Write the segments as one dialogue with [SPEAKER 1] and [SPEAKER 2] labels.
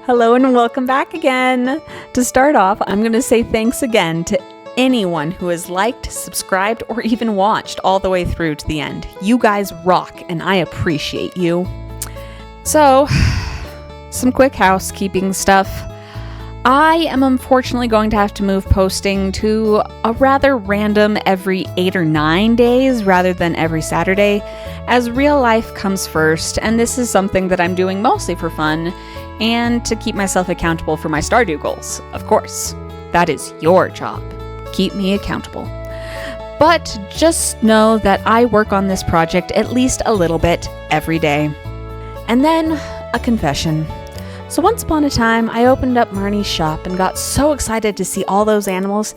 [SPEAKER 1] Hello and welcome back again. To start off, I'm going to say thanks again to anyone who has liked, subscribed, or even watched all the way through to the end. You guys rock, and I appreciate you. So, some quick housekeeping stuff. I am unfortunately going to have to move posting to a rather random every 8 or 9 days rather than every Saturday, as real life comes first, and this is something that I'm doing mostly for fun and to keep myself accountable for my Stardew goals. Of course, that is your job. Keep me accountable. But just know that I work on this project at least a little bit every day. And then a confession. So once upon a time, I opened up Marnie's shop and got so excited to see all those animals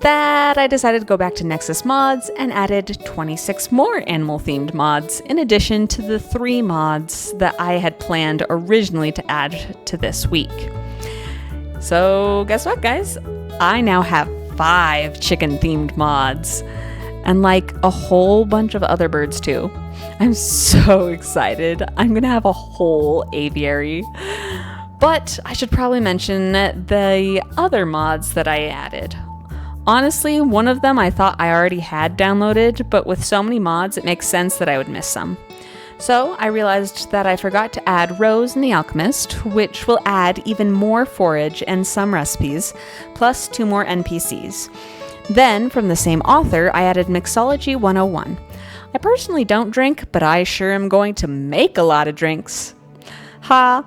[SPEAKER 1] that I decided to go back to Nexus Mods and added 26 more animal-themed mods, in addition to the 3 mods that I had planned originally to add to this week. So guess what, guys? I now have 5 chicken-themed mods, and like a whole bunch of other birds too. I'm so excited. I'm gonna have a whole aviary. But I should probably mention the other mods that I added. Honestly, one of them I thought I already had downloaded, but with so many mods, it makes sense that I would miss some. So I realized that I forgot to add Rose and the Alchemist, which will add even more forage and some recipes, plus 2 more NPCs. Then, from the same author, I added Mixology 101. I personally don't drink, but I sure am going to make a lot of drinks. Ha!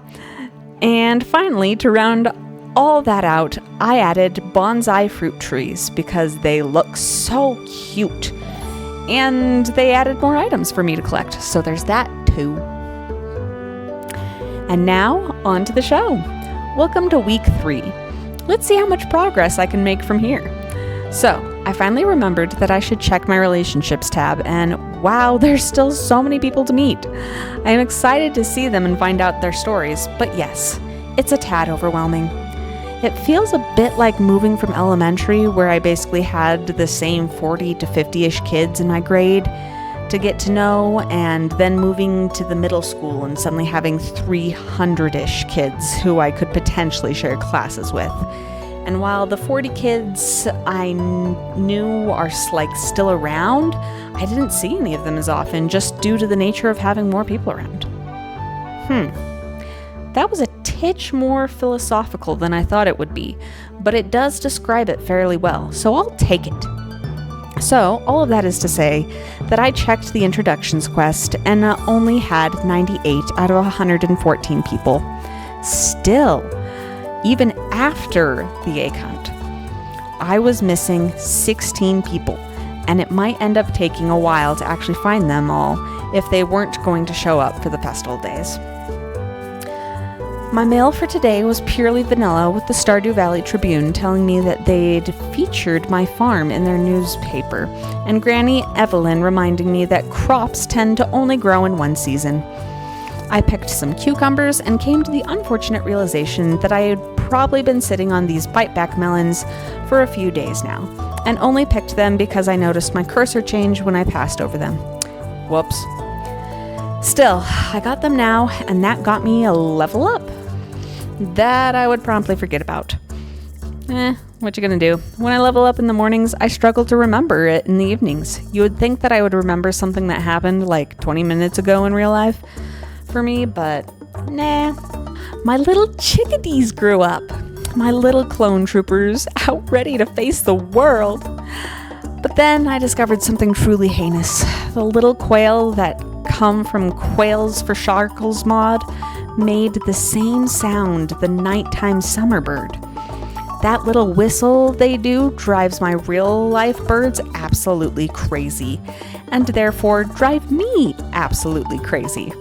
[SPEAKER 1] And finally, to round all that out, I added bonsai fruit trees because they look so cute. And they added more items for me to collect, so there's that too. And now, on to the show. Welcome to week 3. Let's see how much progress I can make from here. So, I finally remembered that I should check my relationships tab, and wow, there's still so many people to meet. I am excited to see them and find out their stories, but yes, it's a tad overwhelming. It feels a bit like moving from elementary, where I basically had the same 40 to 50-ish kids in my grade to get to know, and then moving to the middle school and suddenly having 300-ish kids who I could potentially share classes with. And while the 40 kids I knew are still around, I didn't see any of them as often, just due to the nature of having more people around. That was a titch more philosophical than I thought it would be, but it does describe it fairly well, so I'll take it. So, all of that is to say that I checked the introductions quest and only had 98 out of 114 people. Still, even after the egg hunt, I was missing 16 people, and it might end up taking a while to actually find them all if they weren't going to show up for the festival days. My mail for today was purely vanilla, with the Stardew Valley Tribune telling me that they'd featured my farm in their newspaper, and Granny Evelyn reminding me that crops tend to only grow in one season. I picked some cucumbers and came to the unfortunate realization that I had probably been sitting on these bite-back melons for a few days now, and only picked them because I noticed my cursor change when I passed over them. Whoops. Still, I got them now, and that got me a level up. That I would promptly forget about. What you gonna do? When I level up in the mornings, I struggle to remember it in the evenings. You would think that I would remember something that happened like 20 minutes ago in real life for me, but nah. My little chickadees grew up. My little clone troopers, out ready to face the world. But then I discovered something truly heinous. The little quail that come from Quails for Sharkles mod made the same sound the nighttime summer bird. That little whistle they do drives my real-life birds absolutely crazy, and therefore drive me absolutely crazy.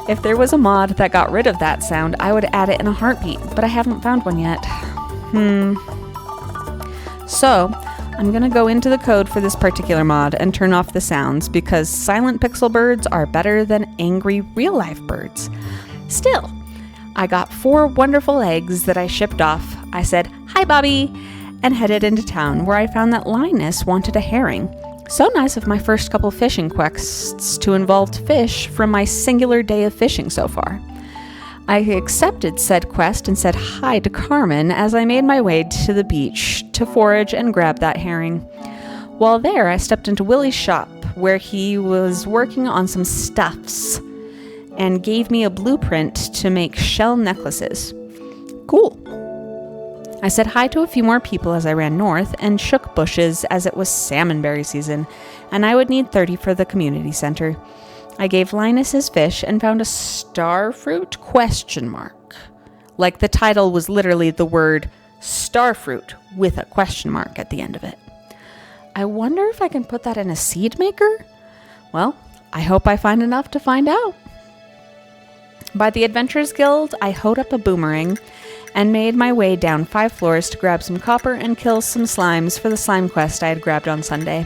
[SPEAKER 1] If there was a mod that got rid of that sound, I would add it in a heartbeat, but I haven't found one yet. So, I'm gonna go into the code for this particular mod and turn off the sounds, because silent pixel birds are better than angry real-life birds. Still, I got 4 wonderful eggs that I shipped off. I said, "Hi, Bobby," and headed into town, where I found that Linus wanted a herring. So nice of my first couple fishing quests to involve fish from my singular day of fishing so far. I accepted said quest and said hi to Carmen as I made my way to the beach to forage and grab that herring. While there, I stepped into Willie's shop where he was working on some stuffs and gave me a blueprint to make shell necklaces. Cool. I said hi to a few more people as I ran north and shook bushes as it was salmonberry season, and I would need 30 for the community center. I gave Linus his fish and found a starfruit ? Like the title was literally the word starfruit with a question mark at the end of it. I wonder if I can put that in a seed maker? Well, I hope I find enough to find out. By the Adventurers Guild, I hoed up a boomerang and made my way down 5 floors to grab some copper and kill some slimes for the slime quest I had grabbed on Sunday.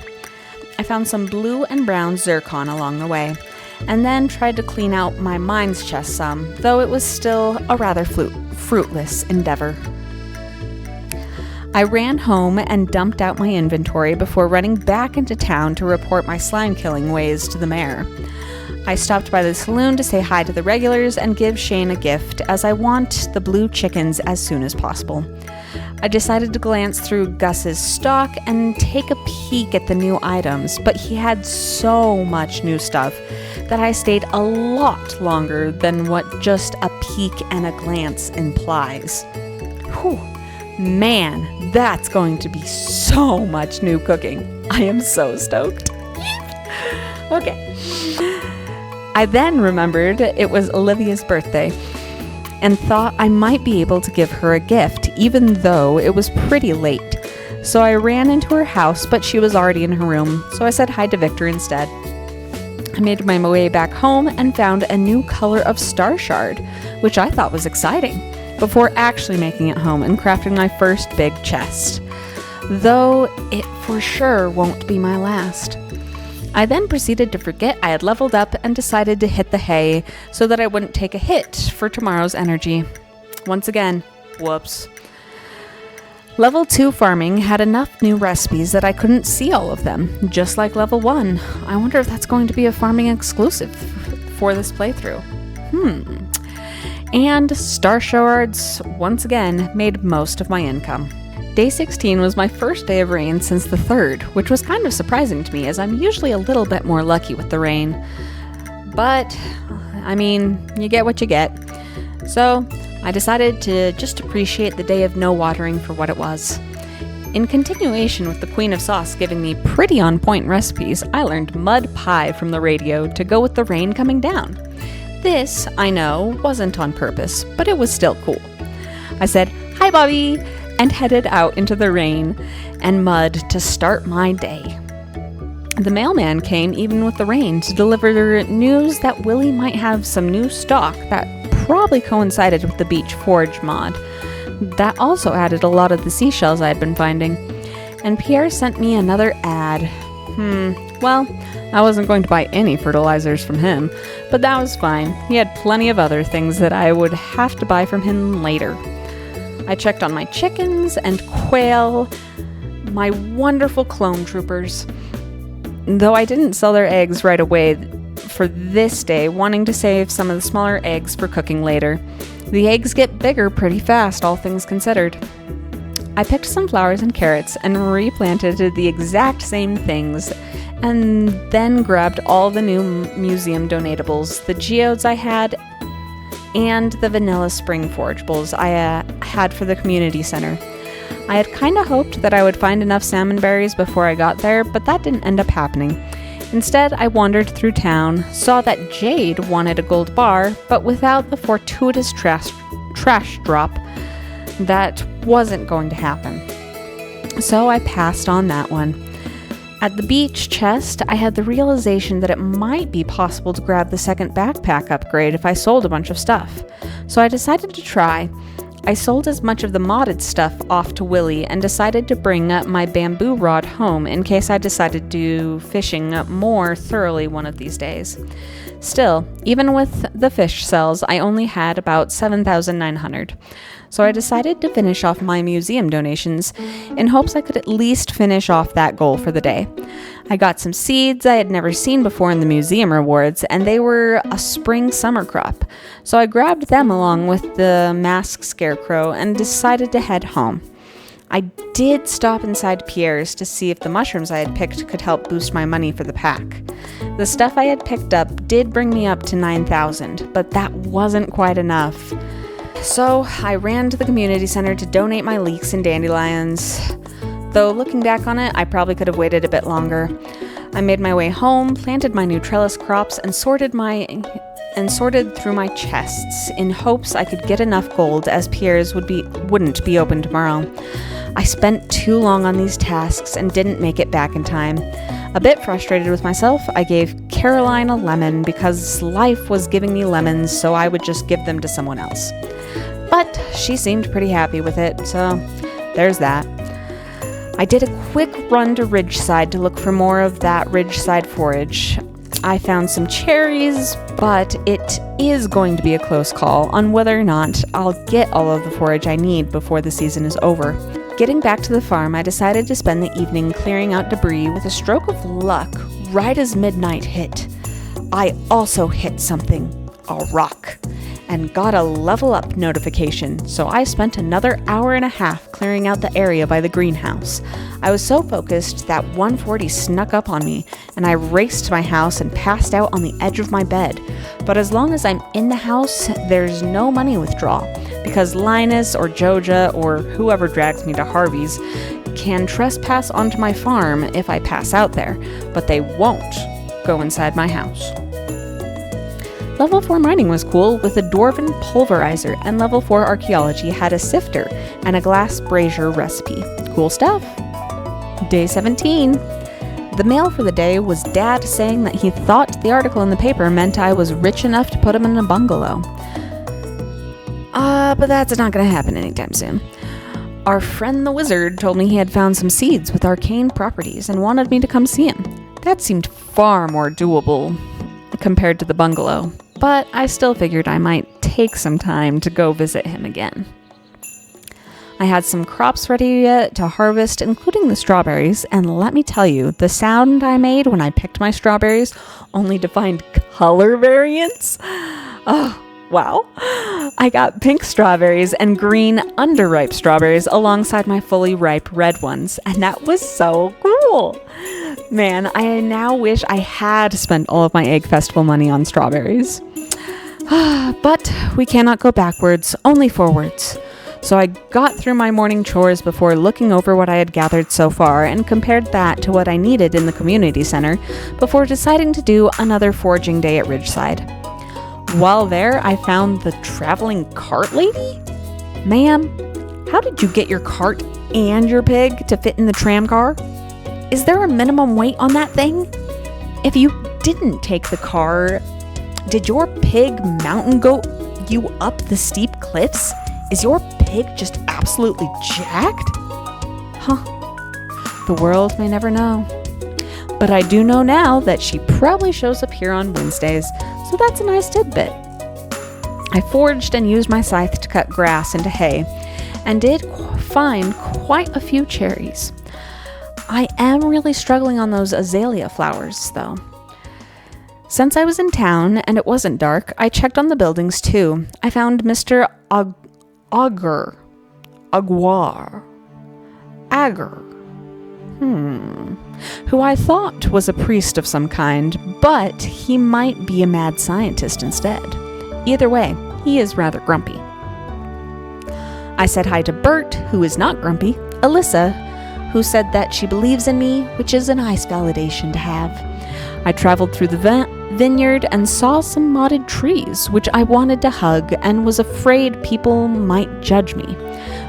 [SPEAKER 1] I found some blue and brown zircon along the way, and then tried to clean out my mines chest some, though it was still a rather fruitless endeavor. I ran home and dumped out my inventory before running back into town to report my slime killing ways to the mayor. I stopped by the saloon to say hi to the regulars and give Shane a gift, as I want the blue chickens as soon as possible. I decided to glance through Gus's stock and take a peek at the new items, but he had so much new stuff that I stayed a lot longer than what just a peek and a glance implies. Whew. Man, that's going to be so much new cooking. I am so stoked. Okay. I then remembered it was Olivia's birthday and thought I might be able to give her a gift, even though it was pretty late. So I ran into her house, but she was already in her room, so I said hi to Victor instead. I made my way back home and found a new color of star shard, which I thought was exciting, before actually making it home and crafting my first big chest, though it for sure won't be my last. I then proceeded to forget I had leveled up and decided to hit the hay so that I wouldn't take a hit for tomorrow's energy. Once again, whoops. Level 2 farming had enough new recipes that I couldn't see all of them, just like level 1. I wonder if that's going to be a farming exclusive for this playthrough. And star shards, once again, made most of my income. Day 16 was my first day of rain since the 3rd, which was kind of surprising to me as I'm usually a little bit more lucky with the rain. But, I mean, you get what you get. So, I decided to just appreciate the day of no watering for what it was. In continuation with the Queen of Sauce giving me pretty on-point recipes, I learned mud pie from the radio to go with the rain coming down. This, I know, wasn't on purpose, but it was still cool. I said, "Hi, Bobby," and headed out into the rain and mud to start my day. The mailman came even with the rain to deliver news that Willie might have some new stock that probably coincided with the beach forage mod. That also added a lot of the seashells I had been finding. And Pierre sent me another ad. Well, I wasn't going to buy any fertilizers from him, but that was fine. He had plenty of other things that I would have to buy from him later. I checked on my chickens and quail, my wonderful clone troopers. Though I didn't sell their eggs right away for this day, wanting to save some of the smaller eggs for cooking later. The eggs get bigger pretty fast, all things considered. I picked some flowers and carrots and replanted the exact same things, and then grabbed all the new museum donatables, the geodes I had, and the vanilla spring forageables I had for the community center. I had kind of hoped that I would find enough salmon berries before I got there, but that didn't end up happening. Instead, I wandered through town, saw that Jade wanted a gold bar, but without the fortuitous trash drop, that wasn't going to happen. So I passed on that one. At the beach chest, I had the realization that it might be possible to grab the second backpack upgrade if I sold a bunch of stuff. So I decided to try. I sold as much of the modded stuff off to Willie and decided to bring up my bamboo rod home in case I decided to do fishing more thoroughly one of these days. Still, even with the fish cells, I only had about 7,900. So I decided to finish off my museum donations in hopes I could at least finish off that goal for the day. I got some seeds I had never seen before in the museum rewards, and they were a spring-summer crop. So I grabbed them along with the masked scarecrow and decided to head home. I did stop inside Pierre's to see if the mushrooms I had picked could help boost my money for the pack. The stuff I had picked up did bring me up to 9,000, but that wasn't quite enough. So I ran to the community center to donate my leeks and dandelions. Though looking back on it, I probably could have waited a bit longer. I made my way home, planted my new trellis crops, and sorted through my chests in hopes I could get enough gold as Pierre's wouldn't be open tomorrow. I spent too long on these tasks and didn't make it back in time. A bit frustrated with myself, I gave Caroline a lemon because life was giving me lemons, so I would just give them to someone else. But she seemed pretty happy with it, so there's that. I did a quick run to Ridgeside to look for more of that Ridgeside forage. I found some cherries, but it is going to be a close call on whether or not I'll get all of the forage I need before the season is over. Getting back to the farm, I decided to spend the evening clearing out debris. With a stroke of luck, right as midnight hit, I also hit something, a rock, and got a level up notification, so I spent another hour and a half clearing out the area by the greenhouse. I was so focused that 140 snuck up on me, and I raced to my house and passed out on the edge of my bed. But as long as I'm in the house, there's no money withdrawal, because Linus or Joja or whoever drags me to Harvey's can trespass onto my farm if I pass out there, but they won't go inside my house. Level 4 mining was cool with a dwarven pulverizer, and level 4 archaeology had a sifter and a glass brazier recipe. Cool stuff. Day 17. The mail for the day was Dad saying that he thought the article in the paper meant I was rich enough to put him in a bungalow. But that's not going to happen anytime soon. Our friend the wizard told me he had found some seeds with arcane properties and wanted me to come see him. That seemed far more doable compared to the bungalow, but I still figured I might take some time to go visit him again. I had some crops ready to harvest, including the strawberries, and let me tell you, the sound I made when I picked my strawberries, only to find color variants. Oh, wow. I got pink strawberries and green underripe strawberries alongside my fully ripe red ones, and that was so cool. Man, I now wish I had spent all of my Egg Festival money on strawberries. But we cannot go backwards, only forwards. So I got through my morning chores before looking over what I had gathered so far and compared that to what I needed in the community center before deciding to do another foraging day at Ridgeside. While there, I found the traveling cart lady. Ma'am, how did you get your cart and your pig to fit in the tram car? Is there a minimum weight on that thing? If you didn't take the car, did your pig mountain goat you up the steep cliffs? Is your pig just absolutely jacked? Huh. The world may never know. But I do know now that she probably shows up here on Wednesdays, so that's a nice tidbit. I foraged and used my scythe to cut grass into hay, and did find quite a few cherries. I am really struggling on those azalea flowers, though. Since I was in town and it wasn't dark, I checked on the buildings too. I found Mr. Agar, who I thought was a priest of some kind, but he might be a mad scientist instead. Either way, he is rather grumpy. I said hi to Bert, who is not grumpy, Alyssa, who said that she believes in me, which is a nice validation to have. I traveled through the vineyard and saw some modded trees, which I wanted to hug and was afraid people might judge me.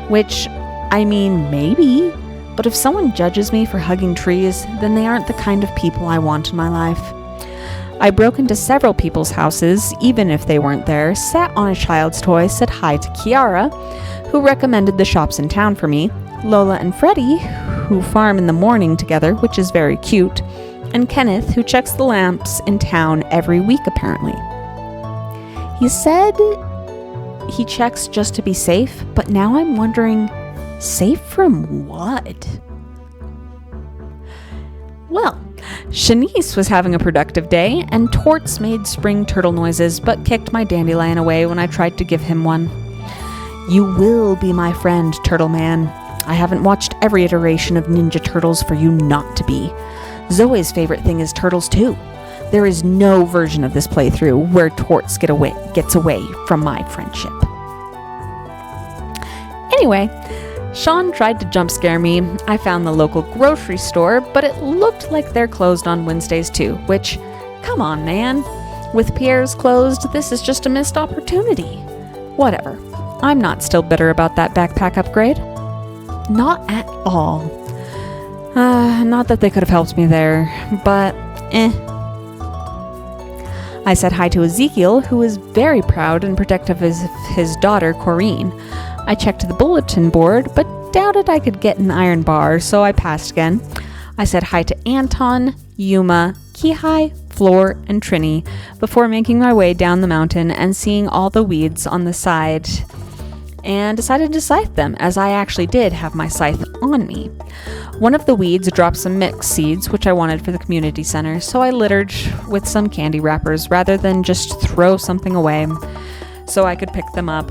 [SPEAKER 1] Which, I mean, maybe, but if someone judges me for hugging trees, then they aren't the kind of people I want in my life. I broke into several people's houses, even if they weren't there, sat on a child's toy, said hi to Kiara, who recommended the shops in town for me, Lola and Freddie, who farm in the morning together, which is very cute, and Kenneth, who checks the lamps in town every week, apparently. He said he checks just to be safe, but now I'm wondering, safe from what? Well, Shanice was having a productive day, and Torts made spring turtle noises but kicked my dandelion away when I tried to give him one. You will be my friend, Turtle Man. I haven't watched every iteration of Ninja Turtles for you not to be. Zoe's favorite thing is turtles too. There is no version of this playthrough where Torts gets away from my friendship. Anyway, Sean tried to jump scare me. I found the local grocery store, but it looked like they're closed on Wednesdays too, which, come on, man. With Pierre's closed, this is just a missed opportunity. Whatever. I'm not still bitter about that backpack upgrade. Not at all. Not that they could have helped me there, but I said hi to Ezekiel, who was very proud and protective of his daughter, Corrine. I checked the bulletin board, but doubted I could get an iron bar, so I passed again. I said hi to Anton, Yuma, Kihai, Floor, and Trini before making my way down the mountain and seeing all the weeds on the side, and decided to scythe them, as I actually did have my scythe on me. One of the weeds dropped some mixed seeds, which I wanted for the community center, so I littered with some candy wrappers rather than just throw something away so I could pick them up.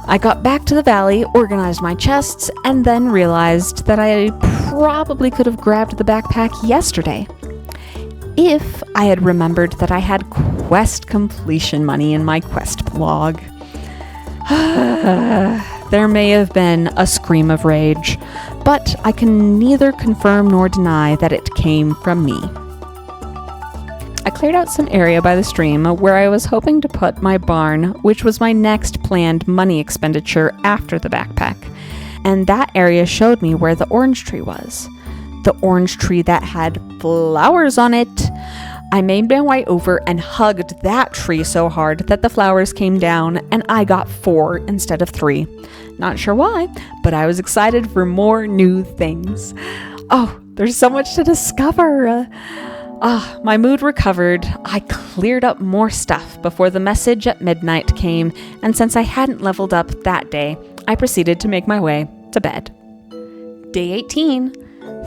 [SPEAKER 1] I got back to the valley, organized my chests, and then realized that I probably could have grabbed the backpack yesterday if I had remembered that I had quest completion money in my quest blog. There may have been a scream of rage, but I can neither confirm nor deny that it came from me. I cleared out some area by the stream where I was hoping to put my barn, which was my next planned money expenditure after the backpack, and that area showed me where the orange tree was. The orange tree that had flowers on it. I made my way over and hugged that tree so hard that the flowers came down, and I got 4 instead of 3. Not sure why, but I was excited for more new things. Oh, there's so much to discover. My mood recovered. I cleared up more stuff before the message at midnight came, and since I hadn't leveled up that day, I proceeded to make my way to bed. Day 18.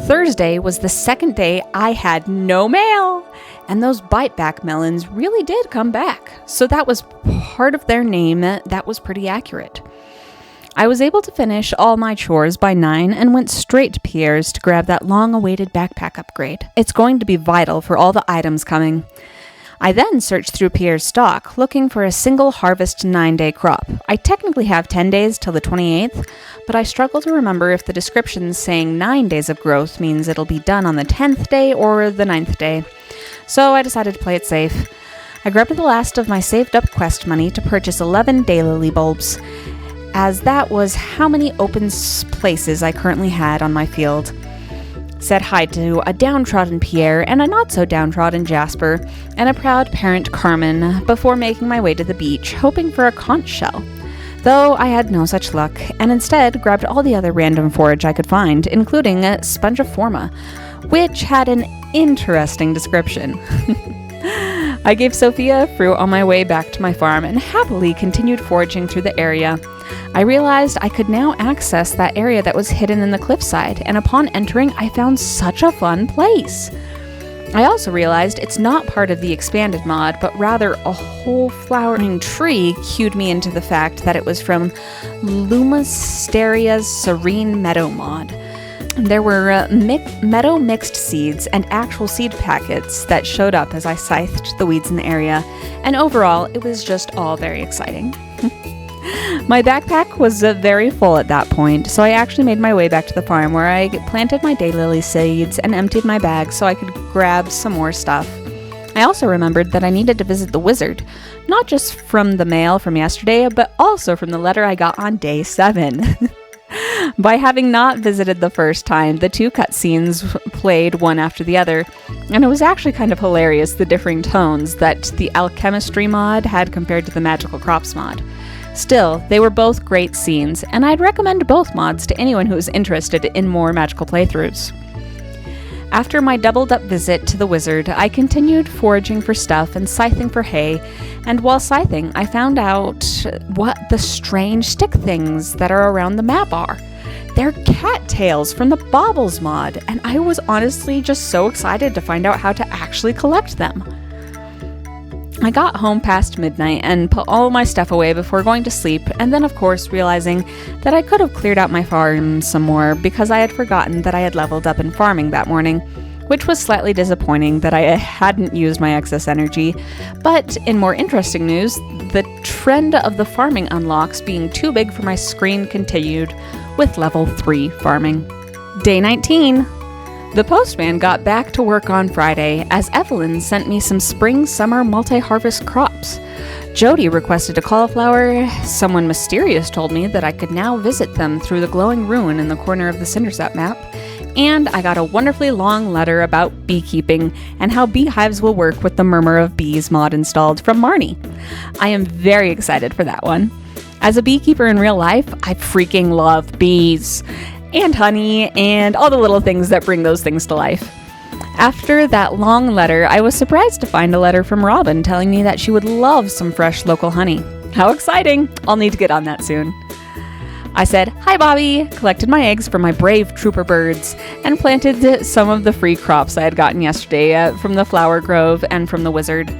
[SPEAKER 1] Thursday was the second day I had no mail, and those bite-back melons really did come back, so that was part of their name. That was pretty accurate. I was able to finish all my chores by 9 and went straight to Pierre's to grab that long-awaited backpack upgrade. It's going to be vital for all the items coming. I then searched through Pierre's stock, looking for a single harvest 9-day crop. I technically have 10 days till the 28th, but I struggle to remember if the description saying 9 days of growth means it'll be done on the 10th day or the 9th day. So I decided to play it safe. I grabbed the last of my saved-up quest money to purchase 11 daylily bulbs, as that was how many open places I currently had on my field. Said hi to a downtrodden Pierre and a not-so-downtrodden Jasper, and a proud parent Carmen, before making my way to the beach, hoping for a conch shell. Though I had no such luck, and instead grabbed all the other random forage I could find, including Spongiforma, which had an interesting description. I gave Sophia a fruit on my way back to my farm and happily continued foraging through the area. I realized I could now access that area that was hidden in the cliffside, and upon entering, I found such a fun place. I also realized it's not part of the expanded mod, but rather a whole flowering tree cued me into the fact that it was from Lumisteria's Serene Meadow mod. There were meadow mixed seeds and actual seed packets that showed up as I scythed the weeds in the area, and overall, it was just all very exciting. My backpack was very full at that point, so I actually made my way back to the farm where I planted my daylily seeds and emptied my bag so I could grab some more stuff. I also remembered that I needed to visit the wizard, not just from the mail from yesterday, but also from the letter I got on day 7. By having not visited the first time, the 2 cutscenes played one after the other, and it was actually kind of hilarious the differing tones that the alchemistry mod had compared to the magical crops mod. Still, they were both great scenes, and I'd recommend both mods to anyone who is interested in more magical playthroughs. After my doubled-up visit to the wizard, I continued foraging for stuff and scything for hay, and while scything, I found out what the strange stick things that are around the map are. They're cattails from the Baubles mod, and I was honestly just so excited to find out how to actually collect them. I got home past midnight and put all my stuff away before going to sleep, and then of course realizing that I could have cleared out my farm some more because I had forgotten that I had leveled up in farming that morning, which was slightly disappointing that I hadn't used my excess energy. But in more interesting news, the trend of the farming unlocks being too big for my screen continued with level 3 farming. Day 19. The postman got back to work on Friday as Evelyn sent me some spring-summer multi-harvest crops. Jody requested a cauliflower. Someone mysterious told me that I could now visit them through the glowing rune in the corner of the Cindersap map. And I got a wonderfully long letter about beekeeping and how beehives will work with the Murmur of Bees mod installed from Marnie. I am very excited for that one. As a beekeeper in real life, I freaking love bees and honey and all the little things that bring those things to life. After that long letter, I was surprised to find a letter from Robin telling me that she would love some fresh local honey. How exciting! I'll need to get on that soon. I said, "Hi, Bobby," collected my eggs from my brave trooper birds, and planted some of the free crops I had gotten yesterday from the flower grove and from the wizard.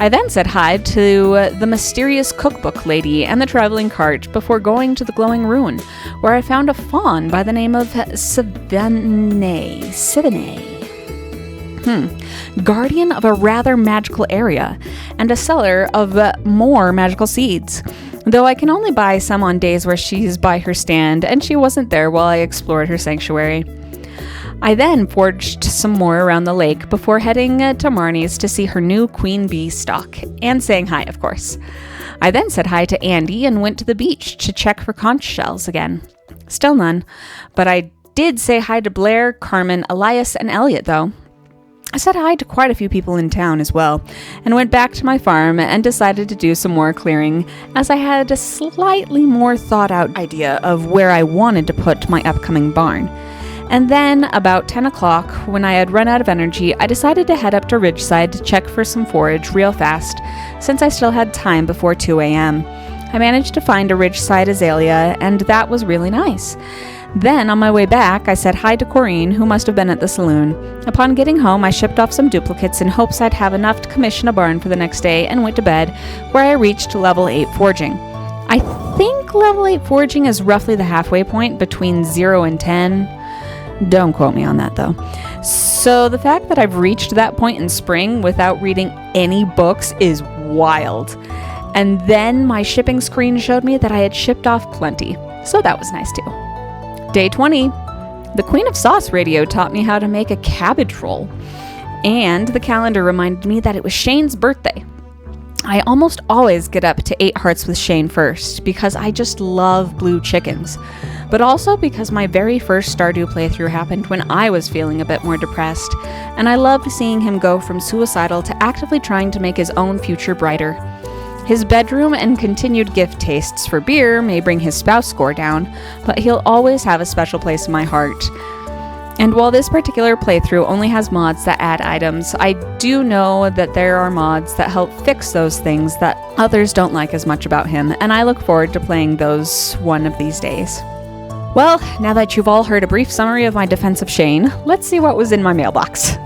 [SPEAKER 1] I then said hi to the mysterious cookbook lady and the traveling cart before going to the glowing rune, where I found a fawn by the name of Sivene, guardian of a rather magical area, and a seller of more magical seeds. Though I can only buy some on days where she's by her stand, and she wasn't there while I explored her sanctuary. I then foraged some more around the lake before heading to Marnie's to see her new queen bee stock, and saying hi, of course. I then said hi to Andy and went to the beach to check for conch shells again. Still none, but I did say hi to Blair, Carmen, Elias, and Elliot, though. I said hi to quite a few people in town as well, and went back to my farm and decided to do some more clearing, as I had a slightly more thought-out idea of where I wanted to put my upcoming barn. And then, about 10 o'clock, when I had run out of energy, I decided to head up to Ridgeside to check for some forage real fast, since I still had time before 2 a.m. I managed to find a Ridgeside azalea, and that was really nice. Then, on my way back, I said hi to Corrine, who must have been at the saloon. Upon getting home, I shipped off some duplicates in hopes I'd have enough to commission a barn for the next day, and went to bed, where I reached level 8 foraging. I think level 8 foraging is roughly the halfway point between 0 and 10. Don't quote me on that, though. So the fact that I've reached that point in spring without reading any books is wild. And then my shipping screen showed me that I had shipped off plenty, so that was nice too. Day 20. The Queen of Sauce radio taught me how to make a cabbage roll, and the calendar reminded me that it was Shane's birthday. I almost always get up to 8 hearts with Shane first, because I just love blue chickens. But also because my very first Stardew playthrough happened when I was feeling a bit more depressed, and I loved seeing him go from suicidal to actively trying to make his own future brighter. His bedroom and continued gift tastes for beer may bring his spouse score down, but he'll always have a special place in my heart. And while this particular playthrough only has mods that add items, I do know that there are mods that help fix those things that others don't like as much about him, and I look forward to playing those one of these days. Well, now that you've all heard a brief summary of my defense of Shane, let's see what was in my mailbox.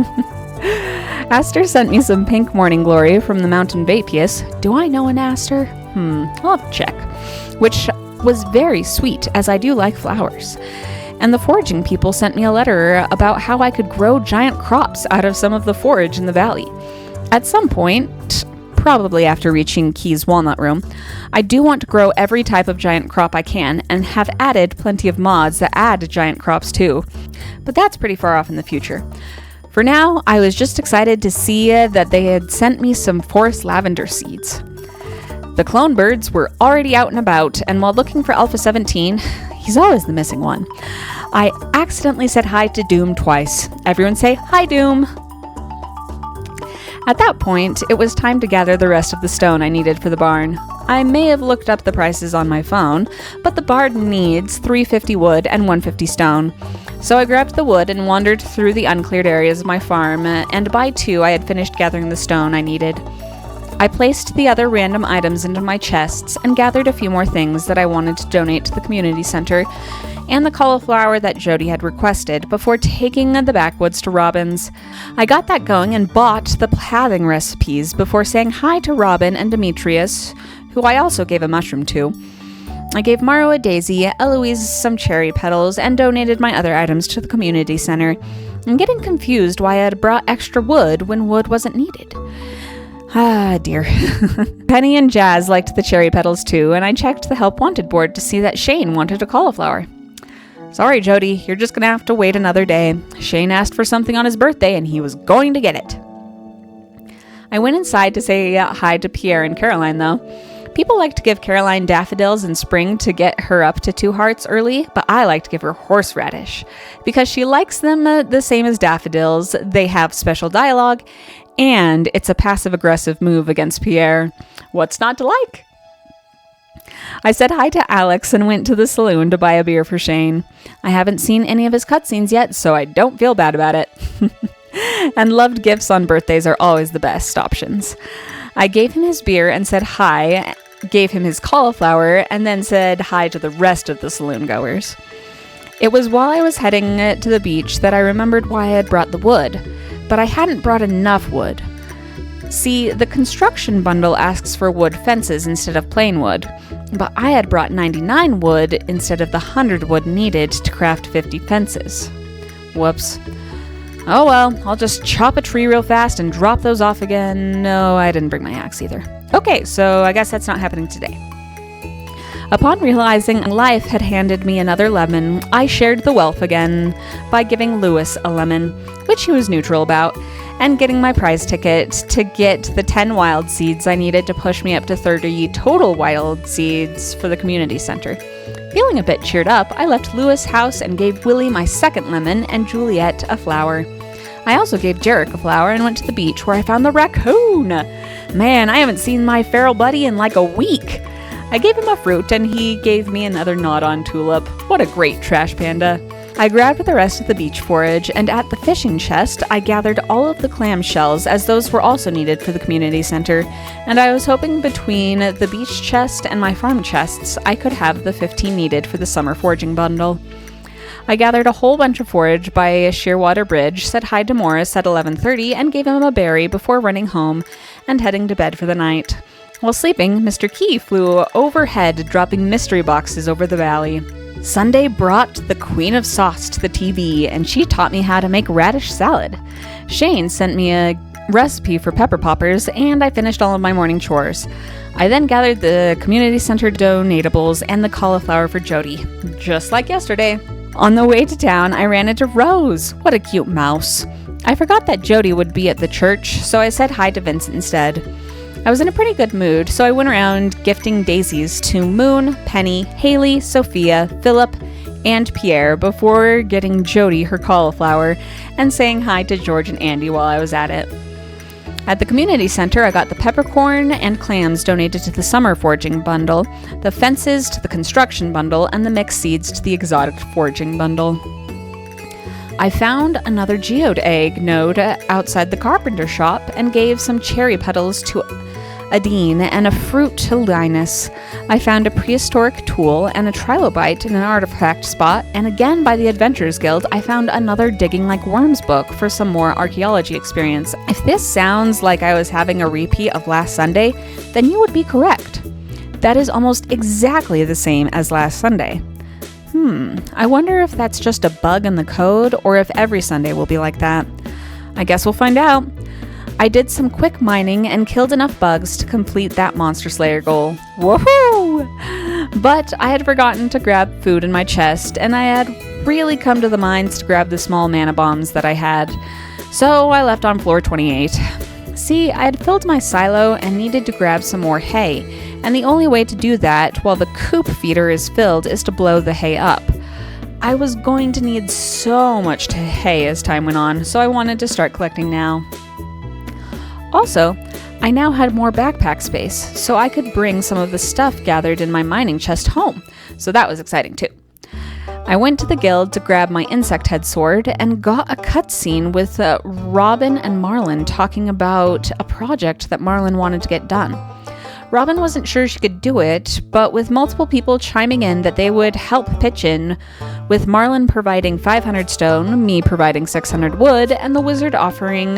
[SPEAKER 1] Aster sent me some pink morning glory from the Mountain Vapius. Do I know an Aster? I'll have to check. Which was very sweet, as I do like flowers. And the foraging people sent me a letter about how I could grow giant crops out of some of the forage in the valley. At some point, probably after reaching Key's walnut room, I do want to grow every type of giant crop I can, and have added plenty of mods that add giant crops too. But that's pretty far off in the future. For now, I was just excited to see that they had sent me some forest lavender seeds. The clone birds were already out and about, and while looking for Alpha 17, he's always the missing one, I accidentally said hi to Doom twice. Everyone say, "Hi, Doom!" At that point, it was time to gather the rest of the stone I needed for the barn. I may have looked up the prices on my phone, but the barn needs 350 wood and 150 stone. So I grabbed the wood and wandered through the uncleared areas of my farm, and by 2 I had finished gathering the stone I needed. I placed the other random items into my chests and gathered a few more things that I wanted to donate to the community center and the cauliflower that Jody had requested before taking the backwoods to Robin's. I got that going and bought the pathing recipes before saying hi to Robin and Demetrius, who I also gave a mushroom to. I gave Maro a daisy, Eloise some cherry petals, and donated my other items to the community center. I'm getting confused why I had brought extra wood when wood wasn't needed. Ah, dear. Penny and Jazz liked the cherry petals too, and I checked the help wanted board to see that Shane wanted a cauliflower. Sorry, Jody, you're just gonna have to wait another day. Shane asked for something on his birthday, and he was going to get it. I went inside to say hi to Pierre and Caroline, though. People like to give Caroline daffodils in spring to get her up to 2 hearts early, but I like to give her horseradish. Because she likes them the same as daffodils, they have special dialogue, and it's a passive-aggressive move against Pierre. What's not to like? I said hi to Alex and went to the saloon to buy a beer for Shane. I haven't seen any of his cutscenes yet, so I don't feel bad about it. And loved gifts on birthdays are always the best options. I gave him his beer and said hi, gave him his cauliflower, and then said hi to the rest of the saloon goers. It was while I was heading to the beach that I remembered why I had brought the wood, but I hadn't brought enough wood. See, the construction bundle asks for wood fences instead of plain wood, but I had brought 99 wood instead of the 100 wood needed to craft 50 fences. Whoops. Oh well, I'll just chop a tree real fast and drop those off again. No, I didn't bring my axe either. Okay, so I guess that's not happening today. Upon realizing life had handed me another lemon, I shared the wealth again by giving Lewis a lemon, which he was neutral about, and getting my prize ticket to get the 10 wild seeds I needed to push me up to 30 total wild seeds for the community center. Feeling a bit cheered up, I left Lewis' house and gave Willie my second lemon and Juliet a flower. I also gave Jarek a flower and went to the beach where I found the raccoon. Man, I haven't seen my feral buddy in like a week. I gave him a fruit and he gave me another nod-on tulip. What a great trash panda. I grabbed the rest of the beach forage, and at the fishing chest, I gathered all of the clam shells, as those were also needed for the community center, and I was hoping between the beach chest and my farm chests, I could have the 15 needed for the summer foraging bundle. I gathered a whole bunch of forage by Shearwater Bridge, said hi to Morris at 11:30, and gave him a berry before running home and heading to bed for the night. While sleeping, Mr. Key flew overhead, dropping mystery boxes over the valley. Sunday brought the Queen of Sauce to the TV, and she taught me how to make radish salad. Shane sent me a recipe for pepper poppers, and I finished all of my morning chores. I then gathered the community center donatables and the cauliflower for Jody, just like yesterday. On the way to town, I ran into Rose. What a cute mouse. I forgot that Jody would be at the church, so I said hi to Vincent instead. I was in a pretty good mood, so I went around gifting daisies to Moon, Penny, Haley, Sophia, Philip, and Pierre before getting Jody her cauliflower and saying hi to George and Andy while I was at it. At the community center, I got the peppercorn and clams donated to the summer foraging bundle, the fences to the construction bundle, and the mixed seeds to the exotic foraging bundle. I found another geode egg node outside the carpenter shop and gave some cherry petals to Adine and a fruit to Linus. I found a prehistoric tool and a trilobite in an artifact spot, and again by the Adventurers Guild, I found another Digging Like Worms book for some more archaeology experience. If this sounds like I was having a repeat of last Sunday, then you would be correct. That is almost exactly the same as last Sunday. I wonder if that's just a bug in the code or if every Sunday will be like that. I guess we'll find out. I did some quick mining and killed enough bugs to complete that Monster Slayer goal. Woohoo! But I had forgotten to grab food in my chest, and I had really come to the mines to grab the small mana bombs that I had. So I left on floor 28. See, I had filled my silo and needed to grab some more hay, and the only way to do that while the coop feeder is filled is to blow the hay up. I was going to need so much hay as time went on, so I wanted to start collecting now. Also, I now had more backpack space, so I could bring some of the stuff gathered in my mining chest home, so that was exciting too. I went to the guild to grab my insect head sword and got a cutscene with Robin and Marlin talking about a project that Marlin wanted to get done. Robin wasn't sure she could do it, but with multiple people chiming in that they would help pitch in, with Marlin providing 500 stone, me providing 600 wood, and the wizard offering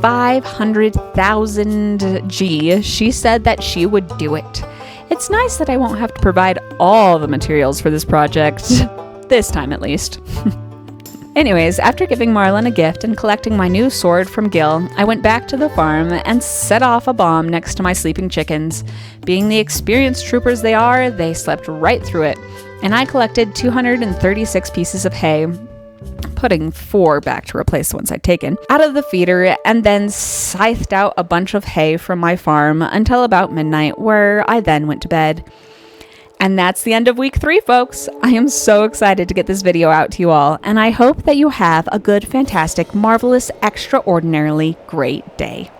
[SPEAKER 1] 500,000 G, she said that she would do it. It's nice that I won't have to provide all the materials for this project. This time at least. Anyways, after giving Marlin a gift and collecting my new sword from Gil, I went back to the farm and set off a bomb next to my sleeping chickens. Being the experienced troopers they are, they slept right through it, and I collected 236 pieces of hay, putting 4 back to replace the ones I'd taken, out of the feeder, and then scythed out a bunch of hay from my farm until about midnight, where I then went to bed. And that's the end of week 3, folks. I am so excited to get this video out to you all, and I hope that you have a good, fantastic, marvelous, extraordinarily great day.